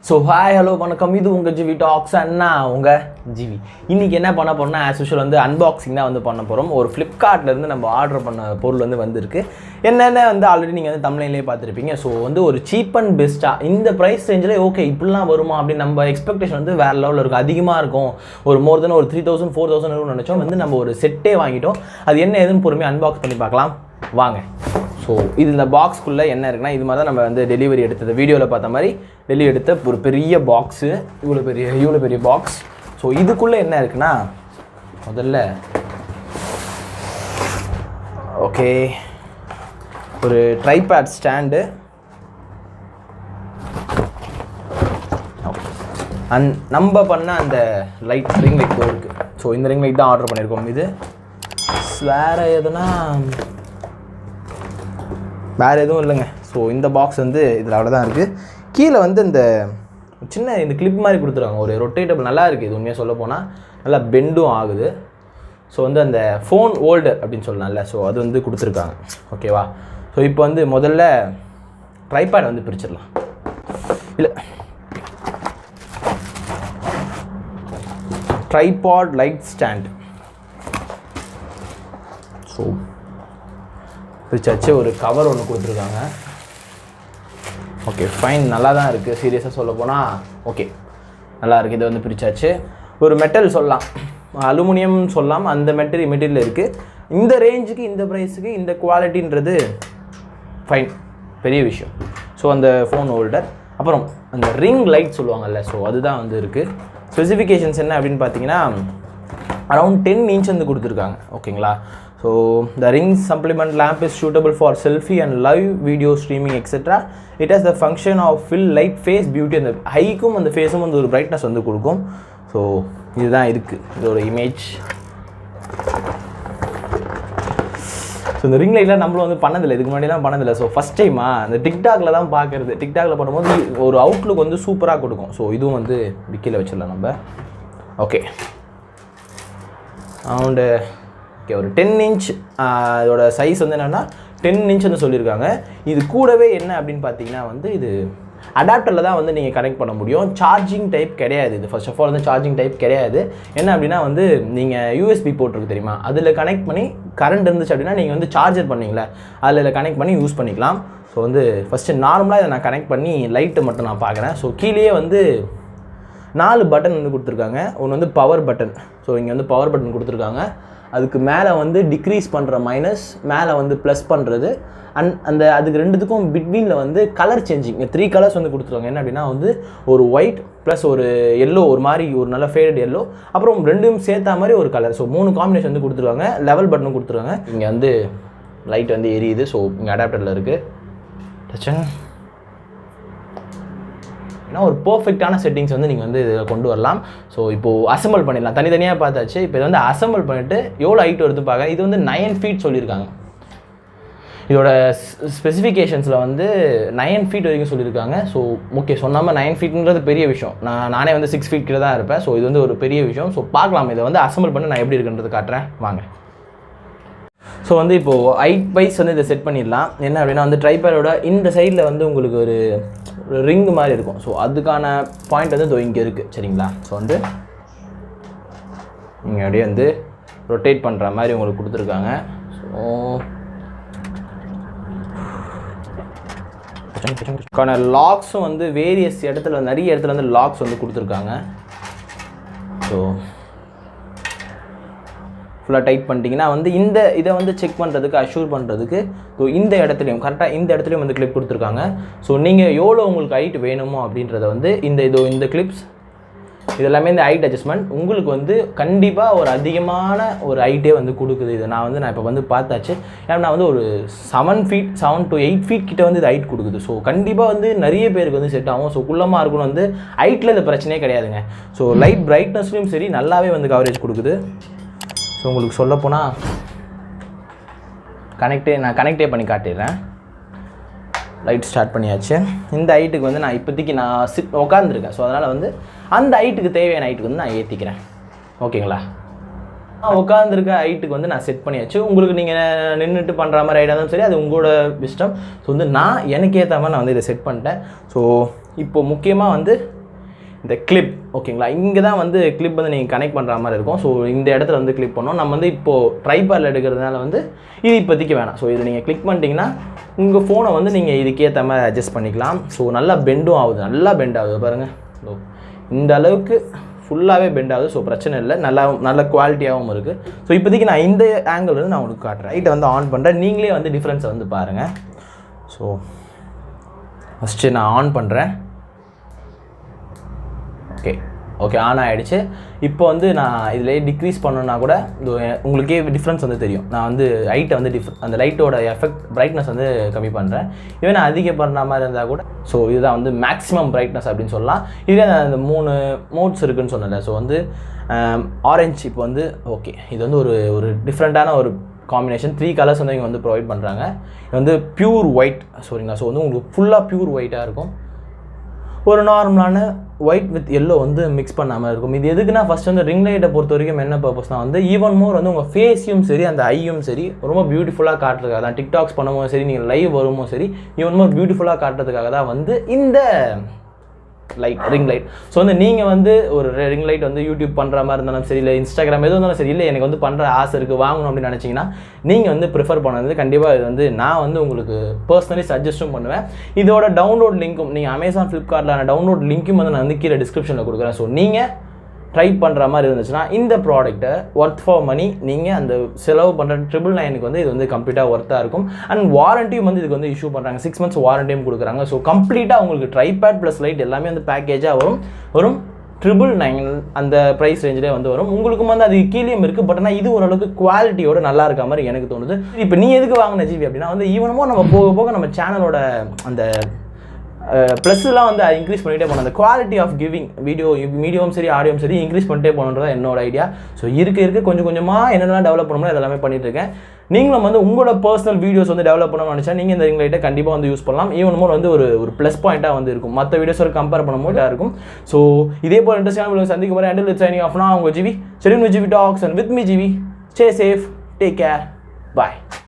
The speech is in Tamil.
ஸோ ஹாய் ஹலோ வணக்கம், இது உங்கள் ஜிவி டாக்ஸ் அண்ணா உங்கள் ஜிவி. இன்றைக்கி என்ன பண்ண போகிறோம்னா ஆஸ் யூஷுவல் வந்து அன்பாக்சிங் தான் வந்து பண்ண போகிறோம். ஒரு ஃப்ளிப்கார்ட்லேருந்து நம்ம ஆர்டர் பண்ண பொருள் வந்து வந்திருக்கு. என்னென்ன வந்து ஆல்ரெடி நீங்கள் வந்து தமிழ்லேயே பார்த்துருப்பீங்க. ஸோ வந்து ஒரு சீப் அண்ட் பெஸ்ட்டாக இந்த ப்ரைஸ் ரேஞ்சில் ஓகே இப்படிலாம் வருமா அப்படின்னு நம்ம எக்ஸ்பெக்டேஷன் வந்து வேறு லெவலில் இருக்கும், அதிகமாக இருக்கும். ஒரு மோர் தென் ஒரு 3000 4000 இருக்கும்னு நினச்சோம். வந்து நம்ம ஒரு செட்டே வாங்கிட்டோம். அது என்ன எதுன்னு பொறுமையாக அன்பாக்ஸ் பண்ணி பார்க்கலாம் வாங்க. ஸோ இது இந்த பாக்ஸ்க்குள்ளே என்ன இருக்குன்னா, இது மாதிரி தான் நம்ம வந்து டெலிவரி எடுத்தது வீடியோவில் பார்த்த மாதிரி டெலிவரி எடுத்த ஒரு பெரிய பாக்ஸு, இவ்வளோ பெரிய பாக்ஸ். ஸோ இதுக்குள்ளே என்ன இருக்குன்னா, முதல்ல ஓகே ஒரு ட்ரைபேட் ஸ்டாண்டு, நம்ம பண்ண அந்த ரிங் லைட் இருக்குது. ஸோ இந்த ரிங் லைட் தான் ஆர்டர் பண்ணியிருக்கோம். இது வேறு எதுவும் இல்லைங்க. ஸோ இந்த பாக்ஸ் வந்து இதில் அவ்வளோதான் இருக்குது. கீழே வந்து இந்த சின்ன இந்த கிளிப் மாதிரி கொடுத்துருவாங்க, ஒரு ரொட்டேட்டபிள், நல்லா இருக்குது. இது உண்மையாக சொல்ல போனால் நல்லா பெண்டும் ஆகுது. ஸோ வந்து அந்த ஃபோன் ஹோல்டர் அப்படின்னு சொல்லலாம்ல, ஸோ அது வந்து கொடுத்துருக்காங்க. ஓகேவா? ஸோ இப்போ வந்து முதல்ல ட்ரைபேட் வந்து பிரிச்சிடலாம். இல்லை, ட்ரைபாட் லைட் ஸ்டாண்ட். ஸோ பிரிச்சாச்சு. ஒரு கவர் ஒன்று கொடுத்துருக்காங்க. ஓகே ஃபைன், நல்லா தான் இருக்குது. சீரியஸாக சொல்ல போனால் ஓகே நல்லா இருக்குது. இதை வந்து பிரிச்சாச்சு. ஒரு மெட்டல் சொல்லலாம், அலுமினியம் சொல்லலாம், அந்த மெட்டீரியல் இருக்குது. இந்த ரேஞ்சுக்கு, இந்த ப்ரைஸுக்கு, இந்த குவாலிட்டின்றது ஃபைன், பெரிய விஷயம். ஸோ அந்த ஃபோன் ஹோல்டர், அப்புறம் அந்த ரிங் லைட் சொல்லுவாங்கல்ல, ஸோ அதுதான் வந்து இருக்குது. ஸ்பெசிஃபிகேஷன்ஸ் என்ன அப்படின்னு பார்த்தீங்கன்னா, அரவுண்ட் 10 inch வந்து கொடுத்துருக்காங்க. ஓகேங்களா? So the ring supplement lamp is suitable for selfie and live video streaming etc. It has the function of fill light face beauty. அந்த ஹைக்கும் அந்த ஃபேஸும் வந்து ஒரு பிரைட்னஸ் வந்து கொடுக்கும். ஸோ இதுதான் இருக்குது இதோட இமேஜ். ஸோ இந்த ரிங் லைட்லாம் நம்மளும் வந்து பண்ணதில்லை, இதுக்கு முன்னாடிலாம் பண்ணதில்லை. ஸோ ஃபஸ்ட் டைமாக அந்த டிக்டாக்ல தான் பார்க்குறது. டிக்டாக்ல பண்ணும்போது ஒரு அவுட்லுக் வந்து சூப்பராக கொடுக்கும். ஸோ இதுவும் வந்து விக்கியில் வச்சிடலாம் நம்ம. ஓகே அரௌண்டு ஓகே ஒரு 10 inch இதோட சைஸ் வந்து என்னென்னா 10 inch வந்து சொல்லியிருக்காங்க. இது கூடவே என்ன அப்படின்னு பார்த்தீங்கன்னா வந்து இது அடாப்டரில் தான் வந்து நீங்கள் கனெக்ட் பண்ண முடியும். சார்ஜிங் டைப் கிடையாது. இது ஃபர்ஸ்ட் ஆஃப் ஆல் வந்து சார்ஜிங் டைப் கிடையாது. என்ன அப்படின்னா வந்து நீங்கள் யூஎஸ்பி போட்டிருக்கு தெரியுமா, அதில் கனெக்ட் பண்ணி கரண்ட் இருந்துச்சு அப்படின்னா நீங்கள் வந்து சார்ஜர் பண்ணிங்களே அதில் கனெக்ட் பண்ணி யூஸ் பண்ணிக்கலாம். ஸோ வந்து ஃபஸ்ட்டு நார்மலாக இதை நான் கனெக்ட் பண்ணி லைட்டு மட்டும் நான் பார்க்குறேன். ஸோ கீழேயே வந்து 4 பட்டன் வந்து கொடுத்துருக்காங்க. ஒன்று வந்து பவர் பட்டன். ஸோ இங்கே வந்து பவர் பட்டன் கொடுத்துருக்காங்க. அதுக்கு மேலே வந்து டிக்ரீஸ் பண்ணுற மைனஸ், மேலே வந்து ப்ளஸ் பண்ணுறது, அந்த அதுக்கு ரெண்டுத்துக்கும் பிட்வீனில் வந்து கலர் சேஞ்சிங் 3 கலர்ஸ் வந்து கொடுத்துருவாங்க. என்ன அப்படின்னா வந்து ஒரு ஒயிட் ப்ளஸ் ஒரு எல்லோ, ஒரு மாதிரி ஒரு நல்ல ஃபேடட் எல்லோ, அப்புறம் ரெண்டும் சேர்த்தா மாதிரி ஒரு கலர். ஸோ 3 காம்பினேஷன் வந்து கொடுத்துருவாங்க. லெவல் பட்டனும் கொடுத்துருவாங்க. இங்கே வந்து லைட் வந்து எரியுது. ஸோ இங்கே அடாப்டரில் இருக்குது. டச்சன் ஏன்னா ஒரு பர்ஃபெக்டான செட்டிங்ஸ் வந்து நீங்கள் வந்து இதில் கொண்டு வரலாம். ஸோ இப்போது அசம்பிள் பண்ணிடலாம். தனித்தனியாக பார்த்தாச்சு. இப்போ இதை வந்து அசம்பிள் பண்ணிவிட்டு எவ்வளோ ஹைட் வருது பார்க்க. இது வந்து 9 feet சொல்லியிருக்காங்க. இதோட ஸ்பெசிஃபிகேஷன்ஸில் வந்து 9 feet வரைக்கும் சொல்லியிருக்காங்க. ஸோ ஓகே, சொன்னாமல் 9 feetன்றது பெரிய விஷயம். நானே வந்து 6 feet கிட்ட தான் இருப்பேன். ஸோ இது வந்து ஒரு பெரிய விஷயம். ஸோ பார்க்கலாம், இதை வந்து அசம்பிள் பண்ணி நான் எப்படி இருக்குன்றது காட்டுறேன் வாங்க. ஸோ வந்து இப்போது ஹைட் வைஸ் வந்து இதை செட் பண்ணிடலாம். என்ன அப்படின்னா வந்து ட்ரைபேடோட இந்த சைடில் வந்து உங்களுக்கு ஒரு ரிங் மாதிரி இருக்கும். ஸோ அதுக்கான பாயிண்ட் வந்து இங்கே இருக்குது. சரிங்களா? ஸோ வந்து நீங்கள் அப்படியே வந்து ரொட்டேட் பண்ணுற மாதிரி உங்களுக்கு கொடுத்துருக்காங்க. ஸோ லாக்ஸும் வந்து வேரியஸ் இடத்துல, நிறைய இடத்துல வந்து லாக்ஸ் வந்து கொடுத்துருக்காங்க. ஸோ ஃபுல்லாக டைட் பண்ணிட்டீங்கன்னா வந்து இதை வந்து செக் பண்ணுறதுக்கு, அஷ்யூர் பண்ணுறதுக்கு ஸோ இந்த இடத்துலையும் கரெக்டாக இந்த இடத்துலையும் வந்து கிளிப் கொடுத்துருக்காங்க. ஸோ நீங்கள் எவ்வளோ உங்களுக்கு ஹைட் வேணுமோ அப்படின்றத வந்து இந்த கிளிப்ஸ் இதெல்லாமே இந்த ஹைட் அட்ஜஸ்ட்மெண்ட் உங்களுக்கு வந்து கண்டிப்பாக ஒரு அதிகமான ஒரு ஹைட்டே வந்து கொடுக்குது. இது நான் இப்போ வந்து பார்த்தாச்சு. ஏன்னா வந்து ஒரு 7 to 8 feet கிட்ட வந்து இது ஹைட் கொடுக்குது. ஸோ கண்டிப்பாக வந்து நிறைய பேருக்கு வந்து செட் ஆகும். ஸோ குள்ளமாக இருக்கணும் வந்து ஹைட்டில் இந்த பிரச்சனையே கிடையாதுங்க. ஸோ லைட் பிரைட்னஸ்லையும் சரி நல்லாவே வந்து கவரேஜ் கொடுக்குது. ஸோ உங்களுக்கு சொல்லப்போனால் நான் கனெக்டே பண்ணி காட்டிடுறேன். லைட் ஸ்டார்ட் பண்ணியாச்சு. இந்த ஹைட்டுக்கு வந்து நான் இப்போதைக்கு உட்காந்துருக்கேன். ஸோ அதனால் வந்து அந்த ஹைட்டுக்கு தேவையான ஹைட்டுக்கு வந்து நான் ஏற்றிக்கிறேன். ஓகேங்களா? உட்காந்துருக்க ஹைட்டுக்கு வந்து நான் செட் பண்ணியாச்சு. உங்களுக்கு நீங்கள் நின்றுட்டு பண்ணுற மாதிரி ஐடியா இருந்தாலும் சரி, அது உங்களோட இஷ்டம். ஸோ வந்து நான் எனக்கு ஏற்ற மாதிரி நான் வந்து இதை செட் பண்ணிட்டேன். ஸோ இப்போ முக்கியமாக வந்து இந்த கிளிப் ஓகேங்களா, இங்கே தான் வந்து கிளிப் வந்து நீங்கள் கனெக்ட் பண்ணுற மாதிரி இருக்கும். ஸோ இந்த இடத்துல வந்து கிளிப் பண்ணோம். நம்ம வந்து இப்போது ட்ரைபாடில் எடுக்கிறதுனால வந்து இது இப்போதைக்கு வேணாம். ஸோ இது நீங்கள் கிளிக் பண்ணிட்டீங்கன்னா உங்கள் ஃபோனை வந்து நீங்கள் இதுக்கேற்ற மாதிரி அட்ஜஸ்ட் பண்ணிக்கலாம். ஸோ நல்லா பெண்டும் ஆகுது, நல்லா பெண்ட் ஆகுது பாருங்கள். ஸோ இந்த அளவுக்கு ஃபுல்லாகவே பெண்ட் ஆகுது. ஸோ பிரச்சனை இல்லை, நல்ல குவாலிட்டியாகவும் இருக்குது. ஸோ இப்போதைக்கு நான் இந்த ஆங்கிள் வந்து நான் உங்களுக்கு காட்டுறேன். லைட்டை வந்து ஆன் பண்ணுறேன், நீங்களே வந்து டிஃப்ரென்ஸை வந்து பாருங்கள். ஸோ ஃபஸ்ட்டு நான் ஆன் பண்ணுறேன். ஓகே ஆன் ஆகிடுச்சு. இப்போ வந்து நான் இதில் டிக்ரீஸ் பண்ணணுன்னா கூட உங்களுக்கே டிஃப்ரென்ஸ் வந்து தெரியும். நான் வந்து ஹைட்டை வந்து அந்த லைட்டோட எஃபெக்ட் பிரைட்னஸ் வந்து கம்மி பண்ணுறேன். இதுவே நான் அதிகம் பண்ணுற மாதிரி இருந்தால் கூட ஸோ இதுதான் வந்து மேக்ஸிமம் பிரைட்னஸ் அப்படின்னு சொல்லலாம். இதே நான் அந்த 3 மோட்ஸ் இருக்குதுன்னு சொன்னல. ஸோ வந்து ஆரஞ்சு இப்போ வந்து ஓகே, இது வந்து ஒரு டிஃப்ரெண்ட்டான ஒரு காம்பினேஷன். 3 கலர்ஸ் வந்து இங்கே வந்து ப்ரொவைட் பண்ணுறாங்க. இது வந்து பியூர் ஒயிட் சரிங்களா. ஸோ வந்து உங்களுக்கு ஃபுல்லாக பியூர் ஒயிட்டாக இருக்கும். ஒரு நார்மலான ஒயிட் வித் எல்லோ வந்து மிக்ஸ் பண்ணாமல் இருக்கும். இது எதுக்குன்னா ஃபஸ்ட் வந்து ரிங் லைட்டை பொறுத்த வரைக்கும் என்ன பர்பஸ்னால் வந்து ஈவன் மோர் வந்து உங்கள் ஃபேஸையும் சரி அந்த ஐயும் சரி ரொம்ப பியூட்டிஃபுல்லாக காட்டுறதுக்காக தான். டிக்டாக்ஸ் பண்ணும்போது சரி, நீங்கள் லைவ் வருமோ சரி, ஈவன் மோர் பியூட்டிஃபுல்லாக காட்டுறதுக்காக தான் வந்து இந்த ரிங் லைட். ஸோ வந்து நீங்கள் வந்து ஒரு ரிங் லைட் வந்து யூடியூப் பண்ணுற மாதிரி இருந்தாலும் சரி, இல்லை இன்ஸ்டாகிராம் எதுவும் இருந்தாலும் சரி, இல்லை எனக்கு வந்து பண்ணுற ஆசை இருக்குது வாங்கணும் அப்படின்னு நினச்சிங்கன்னா நீங்கள் வந்து ப்ரிஃபர் பண்ணது கண்டிப்பாக இது வந்து நான் வந்து உங்களுக்கு பர்சனலி சஜஸ்ட்டும் பண்ணுவேன். இதோட டவுன்லோட் லிங்க்கும் நீங்கள் அமேசான் ஃப்ளிப்கார்ட்டில் டவுன்லோட் லிங்க்கும் வந்து நான் வந்து கீழே டிஸ்கிரிப்ஷனில் கொடுக்குறேன். ஸோ நீங்கள் ட்ரை பண்ணுற மாதிரி இருந்துச்சுன்னா இந்த ப்ராடக்ட்டை ஒர்த் ஃபார் மணி நீங்கள் அந்த செலவு பண்ணுற 999 வந்து இது வந்து கம்ப்ளீட்டாக ஒர்த்தாக இருக்கும். அண்ட் வாரண்டியும் வந்து இதுக்கு வந்து இஷ்யூ பண்ணுறாங்க, 6 months வாரண்டியும் கொடுக்குறாங்க. ஸோ கம்ப்ளீட்டாக உங்களுக்கு ட்ரைபேட் ப்ளஸ் லைட் எல்லாமே வந்து பேக்கேஜாக வரும் 999 அந்த ப்ரைஸ் ரேஞ்சிலே வந்து வரும். உங்களுக்கும் வந்து அது கீழேயும் இருக்குது. பட் ஆனால் இது ஓரளவுக்கு குவாலிட்டியோட நல்லா இருக்க மாதிரி எனக்கு தோணுது. இப்போ நீ எதுக்கு வாங்கின ஜிவி அப்படின்னா வந்து ஈவனமோ நம்ம போக போக நம்ம சேனலோட அந்த ப்ளஸ்லாம் வந்து இன்க்ரீஸ் பண்ணிகிட்டே போகணும். அந்த குவாலிட்டி ஆஃப் கிவிங் வீடியோவும் சரி ஆடியோவும் சரி இன்க்ரீஸ் பண்ணிட்டே போகணுன்றதா என்னோட ஐடியா. ஸோ இருக்க கொஞ்சம் கொஞ்சமாக என்னெல்லாம் டெவலப் பண்ணணுமோ அதெல்லாமே பண்ணிட்டு இருக்கேன். நீங்களும் வந்து உங்களோட பர்சனல் வீடியோஸ் வந்து டெவலப் பண்ணணும்னு நினச்சா நீங்கள் இந்த ரிங் லைட்டை கண்டிப்பாக வந்து யூஸ் பண்ணலாம். ஈவன் மோர் வந்து ஒரு ப்ளஸ் பாயிண்ட்டாக வந்து இருக்கும், மற்ற வீடியோஸோட கம்பேர் பண்ணும்போது இதாக இருக்கும். ஸோ இதே போல் இன்ட்ரெஸ்டான வீடியோ சந்திக்க போகிறேன். அண்டில் இட்ஸ் சைனிங் ஆஃப் நான் உங்கள் ஜிவி. சரி GV talks and with me GV. Stay safe, take care, bye.